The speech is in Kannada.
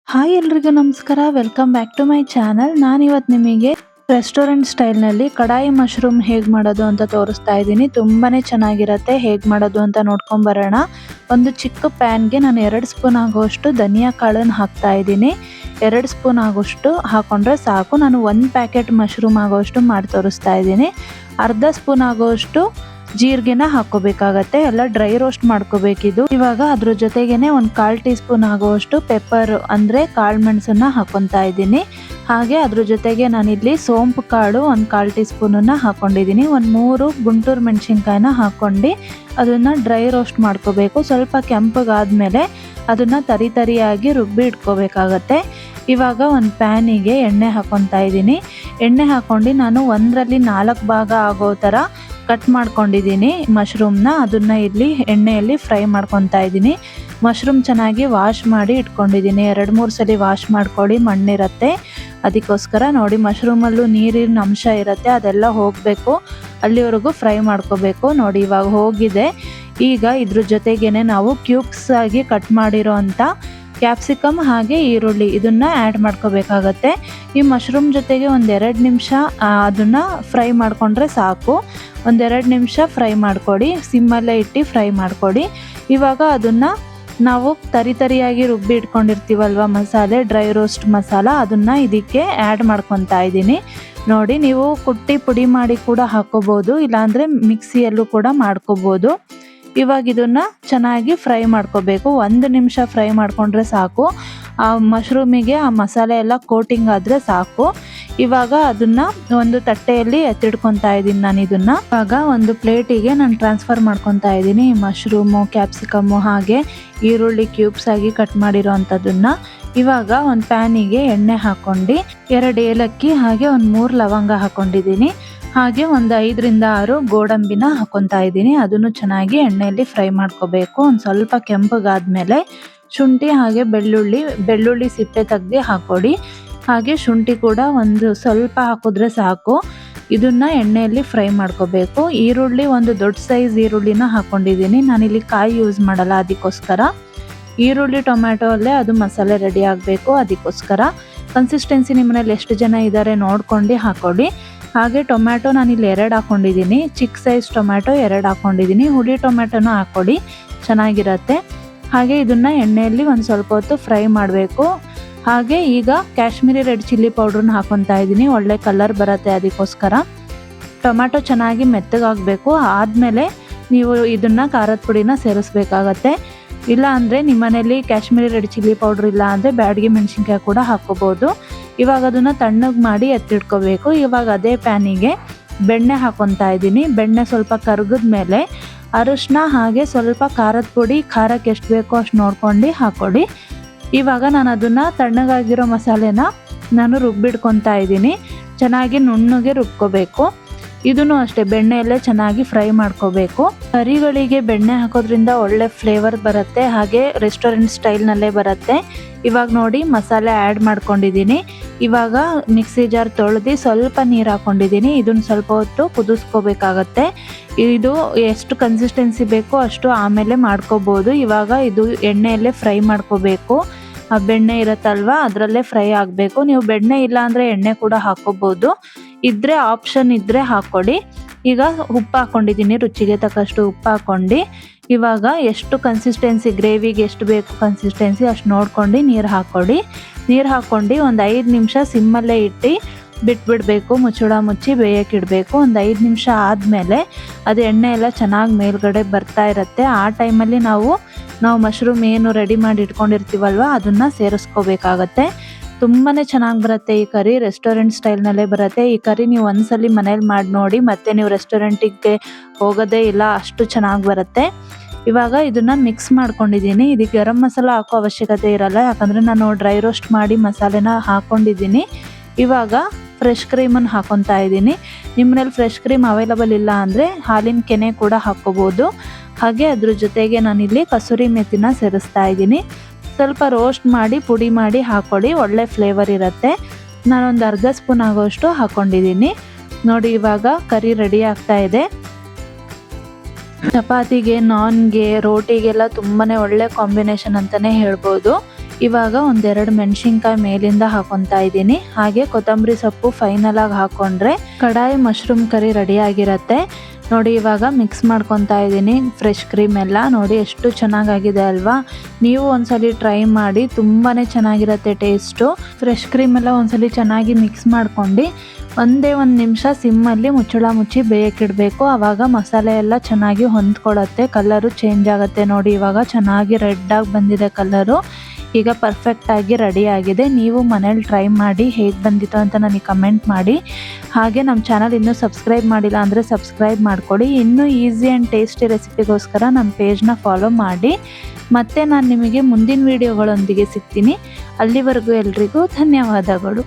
ಹಾಯ್ ಎಲ್ರಿಗೂ ನಮಸ್ಕಾರ. Welcome back to my channel. ನಾನಿವತ್ತು ನಿಮಗೆ ರೆಸ್ಟೋರೆಂಟ್ ಸ್ಟೈಲ್ನಲ್ಲಿ ಕಡಾಯಿ ಮಶ್ರೂಮ್ ಹೇಗೆ ಮಾಡೋದು ಅಂತ ತೋರಿಸ್ತಾ ಇದ್ದೀನಿ. ತುಂಬಾ ಚೆನ್ನಾಗಿರುತ್ತೆ. ಹೇಗೆ ಮಾಡೋದು ಅಂತ ನೋಡ್ಕೊಂಬರೋಣ. ಒಂದು ಚಿಕ್ಕ ಪ್ಯಾನ್ಗೆ ನಾನು 2 ಸ್ಪೂನ್ ಆಗುವಷ್ಟು ಧನಿಯಾ ಕಾಳನ್ನು ಹಾಕ್ತಾ ಇದ್ದೀನಿ. 2 ಸ್ಪೂನ್ ಆಗುವಷ್ಟು ಹಾಕೊಂಡ್ರೆ ಸಾಕು. ನಾನು 1 ಪ್ಯಾಕೆಟ್ ಮಶ್ರೂಮ್ ಆಗುವಷ್ಟು ಮಾಡಿ ತೋರಿಸ್ತಾ ಇದ್ದೀನಿ. ಅರ್ಧ ಸ್ಪೂನ್ ಆಗುವಷ್ಟು ಜೀರಿಗೆನ ಹಾಕೋಬೇಕಾಗತ್ತೆ. ಎಲ್ಲ ಡ್ರೈ ರೋಸ್ಟ್ ಮಾಡ್ಕೋಬೇಕಿದು. ಇವಾಗ ಅದ್ರ ಜೊತೆಗೇನೆ ಒಂದು 1/4 ಟೀ ಸ್ಪೂನ್ ಆಗುವಷ್ಟು ಪೆಪ್ಪರ್ ಅಂದ್ರೆ ಕಾಳು ಮೆಣಸನ್ನ ಹಾಕೊತಾ ಇದ್ದೀನಿ. ಹಾಗೆ ಅದ್ರ ಜೊತೆಗೆ ನಾನಿಲ್ಲಿ ಸೋಂಪು ಕಾಳು ಒಂದು 1/4 ಟೀ ಸ್ಪೂನನ್ನ ಹಾಕೊಂಡಿದ್ದೀನಿ. ಒಂದು 3 ಗುಂಟೂರು ಮೆಣಸಿನ್ಕಾಯಿನ ಹಾಕೊಂಡು ಅದನ್ನ ಡ್ರೈ ರೋಸ್ಟ್ ಮಾಡ್ಕೋಬೇಕು. ಸ್ವಲ್ಪ ಕೆಂಪಗಾದ್ಮೇಲೆ ಅದನ್ನ ತರಿಯಾಗಿ ರುಬ್ಬಿ ಇಟ್ಕೋಬೇಕಾಗತ್ತೆ. ಇವಾಗ ಒಂದು ಪ್ಯಾನಿಗೆ ಎಣ್ಣೆ ಹಾಕೊತಾ ಇದ್ದೀನಿ. ಎಣ್ಣೆ ಹಾಕೊಂಡು ನಾನು 1ರಲ್ಲಿ 4 ಭಾಗ ಆಗೋ ಥರ ಕಟ್ ಮಾಡ್ಕೊಂಡಿದ್ದೀನಿ ಮಶ್ರೂಮ್ನ. ಅದನ್ನ ಇಲ್ಲಿ ಎಣ್ಣೆಯಲ್ಲಿ ಫ್ರೈ ಮಾಡ್ಕೊತಾ ಇದ್ದೀನಿ. ಮಶ್ರೂಮ್ ಚೆನ್ನಾಗಿ ವಾಶ್ ಮಾಡಿ ಇಟ್ಕೊಂಡಿದ್ದೀನಿ. 2-3 ಸಲ ವಾಶ್ ಮಾಡ್ಕೊಳ್ಳಿ, ಮಣ್ಣಿರುತ್ತೆ. ಅದಕ್ಕೋಸ್ಕರ ನೋಡಿ, ಮಶ್ರೂಮಲ್ಲೂ ನೀರಿನ ಅಂಶ ಇರುತ್ತೆ, ಅದೆಲ್ಲ ಹೋಗಬೇಕು. ಅಲ್ಲಿವರೆಗೂ ಫ್ರೈ ಮಾಡ್ಕೋಬೇಕು. ನೋಡಿ ಇವಾಗ ಹೋಗಿದೆ. ಈಗ ಇದ್ರ ಜೊತೆಗೇನೆ ನಾವು ಕ್ಯೂಬ್ಸ್ ಆಗಿ ಕಟ್ ಮಾಡಿರೋ ಅಂಥ ಕ್ಯಾಪ್ಸಿಕಮ್ ಹಾಗೆ ಈರುಳ್ಳಿ ಇದನ್ನ ಆ್ಯಡ್ ಮಾಡ್ಕೋಬೇಕಾಗತ್ತೆ. ಈ ಮಶ್ರೂಮ್ ಜೊತೆಗೆ 1-2 ನಿಮಿಷ ಅದನ್ನ ಫ್ರೈ ಮಾಡಿಕೊಂಡ್ರೆ ಸಾಕು. 1-2 ನಿಮಿಷ ಫ್ರೈ ಮಾಡ್ಕೊಡಿ, ಸಿಮ್ಮಲ್ಲೇ ಇಟ್ಟು ಫ್ರೈ ಮಾಡ್ಕೊಡಿ. ಇವಾಗ ಅದನ್ನ ನಾವು ತರಿಯಾಗಿ ರುಬ್ಬಿ ಇಟ್ಕೊಂಡಿರ್ತೀವಲ್ವ ಮಸಾಲೆ, ಡ್ರೈ ರೋಸ್ಟ್ ಮಸಾಲ, ಅದನ್ನ ಇದಕ್ಕೆ ಆ್ಯಡ್ ಮಾಡ್ಕೊತಾ ಇದ್ದೀನಿ. ನೋಡಿ, ನೀವು ಕುಟ್ಟಿ ಪುಡಿ ಮಾಡಿ ಕೂಡ ಹಾಕೋಬಹುದು, ಇಲ್ಲಾಂದ್ರೆ ಮಿಕ್ಸಿಯಲ್ಲೂ ಕೂಡ ಮಾಡ್ಕೋಬಹುದು. ಇವಾಗ ಇದನ್ನ ಚೆನ್ನಾಗಿ ಫ್ರೈ ಮಾಡ್ಕೋಬೇಕು. 1 ನಿಮಿಷ ಫ್ರೈ ಮಾಡ್ಕೊಂಡ್ರೆ ಸಾಕು. ಆ ಮಶ್ರೂಮಿಗೆ ಆ ಮಸಾಲೆ ಎಲ್ಲ ಕೋಟಿಂಗ್ ಆದ್ರೆ ಸಾಕು. ಇವಾಗ ಅದನ್ನ ಒಂದು ತಟ್ಟೆಯಲ್ಲಿ ಎತ್ತಿಡ್ಕೊತಾ ಇದ್ದೀನಿ ನಾನು. ಇದನ್ನ ಇವಾಗ ಒಂದು ಪ್ಲೇಟಿಗೆ ನಾನು ಟ್ರಾನ್ಸ್ಫರ್ ಮಾಡ್ಕೊತಾ ಇದ್ದೀನಿ. ಈ ಮಶ್ರೂಮು, ಕ್ಯಾಪ್ಸಿಕಮ್ಮು ಹಾಗೆ ಈರುಳ್ಳಿ ಕ್ಯೂಬ್ಸ್ ಆಗಿ ಕಟ್ ಮಾಡಿರೋ ಅಂಥದ್ದನ್ನ. ಇವಾಗ ಒಂದು ಪ್ಯಾನಿಗೆ ಎಣ್ಣೆ ಹಾಕೊಂಡು 2 ಏಲಕ್ಕಿ ಹಾಗೆ ಒಂದು 3 ಲವಂಗ ಹಾಕೊಂಡಿದ್ದೀನಿ. ಹಾಗೆ ಒಂದು 5ರಿಂದ 6 ಗೋಡಂಬಿನ ಹಾಕೊತಾ ಇದ್ದೀನಿ. ಅದನ್ನು ಚೆನ್ನಾಗಿ ಎಣ್ಣೆಯಲ್ಲಿ ಫ್ರೈ ಮಾಡ್ಕೋಬೇಕು. ಒಂದು ಸ್ವಲ್ಪ ಕೆಂಪಗಾದ್ಮೇಲೆ ಶುಂಠಿ ಹಾಗೆ ಬೆಳ್ಳುಳ್ಳಿ ಸಿಪ್ಪೆ ತೆಗ್ದು ಹಾಕೊಡಿ. ಹಾಗೆ ಶುಂಠಿ ಕೂಡ ಒಂದು ಸ್ವಲ್ಪ ಹಾಕಿದ್ರೆ ಸಾಕು. ಇದನ್ನ ಎಣ್ಣೆಯಲ್ಲಿ ಫ್ರೈ ಮಾಡ್ಕೋಬೇಕು. ಈರುಳ್ಳಿ ಒಂದು ದೊಡ್ಡ ಸೈಜ್ ಈರುಳ್ಳಿನ ಹಾಕೊಂಡಿದ್ದೀನಿ. ನಾನಿಲ್ಲಿ ಕಾಯಿ ಯೂಸ್ ಮಾಡಲ್ಲ, ಅದಕ್ಕೋಸ್ಕರ. ಈರುಳ್ಳಿ ಟೊಮ್ಯಾಟೊ ಅಲ್ಲೇ ಅದು ಮಸಾಲೆ ರೆಡಿ ಆಗಬೇಕು. ಅದಕ್ಕೋಸ್ಕರ ಕನ್ಸಿಸ್ಟೆನ್ಸಿ ನಿಮ್ಮನೇಲಿ ಎಷ್ಟು ಜನ ಇದ್ದಾರೆ ನೋಡ್ಕೊಂಡು ಹಾಕೊಳ್ಳಿ. ಹಾಗೆ ಟೊಮ್ಯಾಟೊ ನಾನಿಲ್ಲಿ 2 ಹಾಕೊಂಡಿದ್ದೀನಿ. ಚಿಕ್ಕ ಸೈಜ್ ಟೊಮ್ಯಾಟೊ 2 ಹಾಕೊಂಡಿದ್ದೀನಿ. ಹುಳಿ ಟೊಮ್ಯಾಟೊನೂ ಹಾಕೊಳ್ಳಿ, ಚೆನ್ನಾಗಿರತ್ತೆ. ಹಾಗೆ ಇದನ್ನ ಎಣ್ಣೆಯಲ್ಲಿ ಒಂದು ಸ್ವಲ್ಪ ಹೊತ್ತು ಫ್ರೈ ಮಾಡಬೇಕು. ಹಾಗೆ ಈಗ ಕಾಶ್ಮೀರಿ ರೆಡ್ ಚಿಲ್ಲಿ ಪೌಡ್ರನ್ನ ಹಾಕೊತಾ ಇದ್ದೀನಿ. ಒಳ್ಳೆ ಕಲರ್ ಬರುತ್ತೆ, ಅದಕ್ಕೋಸ್ಕರ. ಟೊಮ್ಯಾಟೊ ಚೆನ್ನಾಗಿ ಮೆತ್ತಗಾಗಬೇಕು. ಆದಮೇಲೆ ನೀವು ಇದನ್ನ ಖಾರದ ಪುಡಿನ ಸೇರಿಸ್ಬೇಕಾಗತ್ತೆ. ಇಲ್ಲ ಅಂದರೆ ನಿಮ್ಮನೇಲಿ ಕಾಶ್ಮೀರಿ ರೆಡ್ ಚಿಲ್ಲಿ ಪೌಡ್ರ್ ಇಲ್ಲ ಅಂದರೆ ಬ್ಯಾಡಗಿ ಮೆಣಸಿನ್ಕಾಯಿ ಕೂಡ ಹಾಕೋಬೋದು. ಇವಾಗ ಅದನ್ನು ತಣ್ಣಗೆ ಮಾಡಿ ಎತ್ತಿಟ್ಕೋಬೇಕು. ಇವಾಗ ಅದೇ ಪ್ಯಾನಿಗೆ ಬೆಣ್ಣೆ ಹಾಕೊತಾ ಇದ್ದೀನಿ. ಬೆಣ್ಣೆ ಸ್ವಲ್ಪ ಕರಗಿದ್ಮೇಲೆ ಅರಿಶಿನ ಹಾಗೆ ಸ್ವಲ್ಪ ಖಾರದ ಪುಡಿ, ಖಾರಕ್ಕೆ ಎಷ್ಟು ಬೇಕೋ ಅಷ್ಟು ನೋಡ್ಕೊಂಡು ಹಾಕೊಳ್ಳಿ. ಇವಾಗ ನಾನು ಅದನ್ನು ತಣ್ಣಗಾಗಿರೋ ಮಸಾಲೆನ ನಾನು ರುಬ್ಬಿಡ್ಕೊತಾ ಇದ್ದೀನಿ. ಚೆನ್ನಾಗಿ ನುಣ್ಣಗೆ ರುಬ್ಕೋಬೇಕು. ಇದನ್ನು ಅಷ್ಟೇ ಬೆಣ್ಣೆಯಲ್ಲೇ ಚೆನ್ನಾಗಿ ಫ್ರೈ ಮಾಡ್ಕೋಬೇಕು. ಕರಿಗಳಿಗೆ ಬೆಣ್ಣೆ ಹಾಕೋದ್ರಿಂದ ಒಳ್ಳೆ ಫ್ಲೇವರ್ ಬರುತ್ತೆ, ಹಾಗೆ ರೆಸ್ಟೋರೆಂಟ್ ಸ್ಟೈಲ್ನಲ್ಲೇ ಬರುತ್ತೆ. ಇವಾಗ ನೋಡಿ, ಮಸಾಲೆ ಆ್ಯಡ್ ಮಾಡ್ಕೊಂಡಿದ್ದೀನಿ. ಇವಾಗ ಮಿಕ್ಸಿ ಜಾರ್ ತೊಳೆದು ಸ್ವಲ್ಪ ನೀರು ಹಾಕೊಂಡಿದ್ದೀನಿ. ಇದನ್ನು ಸ್ವಲ್ಪ ಹೊತ್ತು ಕುದಿಸ್ಕೋಬೇಕಾಗತ್ತೆ. ಇದು ಎಷ್ಟು ಕನ್ಸಿಸ್ಟೆನ್ಸಿ ಬೇಕೋ ಅಷ್ಟು ಆಮೇಲೆ ಮಾಡ್ಕೋಬೋದು. ಇವಾಗ ಇದು ಎಣ್ಣೆಯಲ್ಲೇ ಫ್ರೈ ಮಾಡ್ಕೋಬೇಕು. ಆ ಬೆಣ್ಣೆ ಇರುತ್ತಲ್ವ, ಅದರಲ್ಲೇ ಫ್ರೈ ಆಗಬೇಕು. ನೀವು ಬೆಣ್ಣೆ ಇಲ್ಲ ಅಂದರೆ ಎಣ್ಣೆ ಕೂಡ ಹಾಕೋಬೋದು. ಇದ್ರೆ ಆಪ್ಷನ್ ಇದ್ದರೆ ಹಾಕ್ಕೊಳ್ಳಿ. ಈಗ ಉಪ್ಪು ಹಾಕ್ಕೊಂಡಿದ್ದೀನಿ, ರುಚಿಗೆ ತಕ್ಕಷ್ಟು ಉಪ್ಪು ಹಾಕ್ಕೊಂಡು. ಇವಾಗ ಎಷ್ಟು ಕನ್ಸಿಸ್ಟೆನ್ಸಿ, ಗ್ರೇವಿಗೆ ಎಷ್ಟು ಬೇಕು ಕನ್ಸಿಸ್ಟೆನ್ಸಿ ಅಷ್ಟು ನೋಡ್ಕೊಂಡು ನೀರು ಹಾಕ್ಕೊಳ್ಳಿ. ನೀರು ಹಾಕ್ಕೊಂಡು ಒಂದು 5 ನಿಮಿಷ ಸಿಮ್ಮಲ್ಲೇ ಇಟ್ಟು ಬಿಟ್ಬಿಡಬೇಕು. ಮುಚ್ಚಳ ಮುಚ್ಚಿ ಬೇಯಕ್ಕಿಡಬೇಕು. ಒಂದು 5 ನಿಮಿಷ ಆದಮೇಲೆ ಅದು ಎಣ್ಣೆ ಎಲ್ಲ ಚೆನ್ನಾಗಿ ಮೇಲ್ಗಡೆ ಬರ್ತಾ ಇರುತ್ತೆ. ಆ ಟೈಮಲ್ಲಿ ನಾವು ಮಶ್ರೂಮ್ ಏನು ರೆಡಿ ಮಾಡಿ ಇಟ್ಕೊಂಡಿರ್ತೀವಲ್ವ ಅದನ್ನು ಸೇರಿಸ್ಕೋಬೇಕಾಗತ್ತೆ. ತುಂಬಾ ಚೆನ್ನಾಗಿ ಬರುತ್ತೆ ಈ ಕರಿ. ರೆಸ್ಟೋರೆಂಟ್ ಸ್ಟೈಲ್ನಲ್ಲೇ ಬರುತ್ತೆ ಈ ಕರಿ. ನೀವು ಒಂದ್ಸಲಿ ಮನೇಲಿ ಮಾಡಿ ನೋಡಿ, ಮತ್ತೆ ನೀವು ರೆಸ್ಟೋರೆಂಟಿಗೆ ಹೋಗೋದೇ ಇಲ್ಲ, ಅಷ್ಟು ಚೆನ್ನಾಗಿ ಬರುತ್ತೆ. ಇವಾಗ ಇದನ್ನ ಮಿಕ್ಸ್ ಮಾಡ್ಕೊಂಡಿದ್ದೀನಿ. ಇದಕ್ಕೆ ಗರಂ ಮಸಾಲ ಹಾಕೋ ಅವಶ್ಯಕತೆ ಇರಲ್ಲ, ಯಾಕಂದರೆ ನಾನು ಡ್ರೈ ರೋಸ್ಟ್ ಮಾಡಿ ಮಸಾಲೆನ ಹಾಕ್ಕೊಂಡಿದ್ದೀನಿ. ಇವಾಗ ಫ್ರೆಶ್ ಕ್ರೀಮನ್ನು ಹಾಕೊತಾ ಇದ್ದೀನಿ. ನಿಮ್ಮನೇಲಿ ಫ್ರೆಶ್ ಕ್ರೀಮ್ ಅವೈಲಬಲ್ ಇಲ್ಲ ಅಂದರೆ ಹಾಲಿನ ಕೆನೆ ಕೂಡ ಹಾಕ್ಕೋಬೋದು. ಹಾಗೆ ಅದ್ರ ಜೊತೆಗೆ ನಾನಿಲ್ಲಿ ಕಸೂರಿ ಮೆಥಿನ ಸೇರಿಸ್ತಾ ಇದ್ದೀನಿ. ಸ್ವಲ್ಪ ರೋಸ್ಟ್ ಮಾಡಿ ಪುಡಿ ಮಾಡಿ ಹಾಕೊಳ್ಳಿ, ಒಳ್ಳೆ ಫ್ಲೇವರ್ ಇರುತ್ತೆ. ನಾನೊಂದು ಅರ್ಧ ಸ್ಪೂನ್ ಆಗೋಷ್ಟು ಹಾಕ್ಕೊಂಡಿದ್ದೀನಿ. ನೋಡಿ, ಇವಾಗ ಕರಿ ರೆಡಿ ಆಗ್ತಾ ಇದೆ. ಚಪಾತಿಗೆ, ನಾನ್ಗೆ, ರೋಟಿಗೆಲ್ಲ ತುಂಬಾ ಒಳ್ಳೆ ಕಾಂಬಿನೇಷನ್ ಅಂತಲೇ ಹೇಳ್ಬೋದು. ಇವಾಗ ಒಂದೆರಡು ಮೆಣಸಿನ್ಕಾಯಿ ಮೇಲಿಂದ ಹಾಕೊತಾ ಇದ್ದೀನಿ. ಹಾಗೆ ಕೊತ್ತಂಬರಿ ಸೊಪ್ಪು ಫೈನಲ್ ಆಗಿ ಹಾಕೊಂಡ್ರೆ ಕಡಾಯಿ ಮಶ್ರೂಮ್ ಕರಿ ರೆಡಿ ಆಗಿರತ್ತೆ. ನೋಡಿ ಇವಾಗ ಮಿಕ್ಸ್ ಮಾಡ್ಕೊತಾ ಇದ್ದೀನಿ ಫ್ರೆಶ್ ಕ್ರೀಮ್ ಎಲ್ಲ. ನೋಡಿ ಎಷ್ಟು ಚೆನ್ನಾಗಾಗಿದೆ ಅಲ್ವಾ. ನೀವು ಒಂದ್ಸಲಿ ಟ್ರೈ ಮಾಡಿ, ತುಂಬಾ ಚೆನ್ನಾಗಿರುತ್ತೆ ಟೇಸ್ಟು. ಫ್ರೆಶ್ ಕ್ರೀಮ್ ಎಲ್ಲ ಒಂದ್ಸಲಿ ಚೆನ್ನಾಗಿ ಮಿಕ್ಸ್ ಮಾಡ್ಕೊಂಡು ಒಂದೇ ಒಂದು ನಿಮಿಷ ಸಿಮ್ಮಲ್ಲಿ ಮುಚ್ಚಳ ಮುಚ್ಚಿ ಬೇಯಕ್ಕಿಡಬೇಕು. ಆವಾಗ ಮಸಾಲೆ ಎಲ್ಲ ಚೆನ್ನಾಗಿ ಹೊಂದ್ಕೊಳ್ಳುತ್ತೆ, ಕಲರು ಚೇಂಜ್ ಆಗುತ್ತೆ. ನೋಡಿ ಇವಾಗ ಚೆನ್ನಾಗಿ ರೆಡ್ ಆಗಿ ಬಂದಿದೆ ಕಲರು. ಈಗ ಪರ್ಫೆಕ್ಟಾಗಿ ರೆಡಿ ಆಗಿದೆ. ನೀವು ಮನೇಲಿ ಟ್ರೈ ಮಾಡಿ ಹೇಗೆ ಬಂದಿತ್ತು ಅಂತ ನನಗೆ ಕಮೆಂಟ್ ಮಾಡಿ. ಹಾಗೆ ನಮ್ಮ ಚಾನಲ್ ಇನ್ನೂ ಸಬ್ಸ್ಕ್ರೈಬ್ ಮಾಡಿಲ್ಲ ಅಂದರೆ ಸಬ್ಸ್ಕ್ರೈಬ್ ಮಾಡ್ಕೊಳ್ಳಿ. ಇನ್ನೂ ಈಸಿ ಆ್ಯಂಡ್ ಟೇಸ್ಟಿ ರೆಸಿಪಿಗೋಸ್ಕರ ನಮ್ಮ ಪೇಜ್ನ ಫಾಲೋ ಮಾಡಿ. ಮತ್ತು ನಾನು ನಿಮಗೆ ಮುಂದಿನ ವೀಡಿಯೋಗಳೊಂದಿಗೆ ಸಿಗ್ತೀನಿ. ಅಲ್ಲಿವರೆಗೂ ಎಲ್ರಿಗೂ ಧನ್ಯವಾದಗಳು.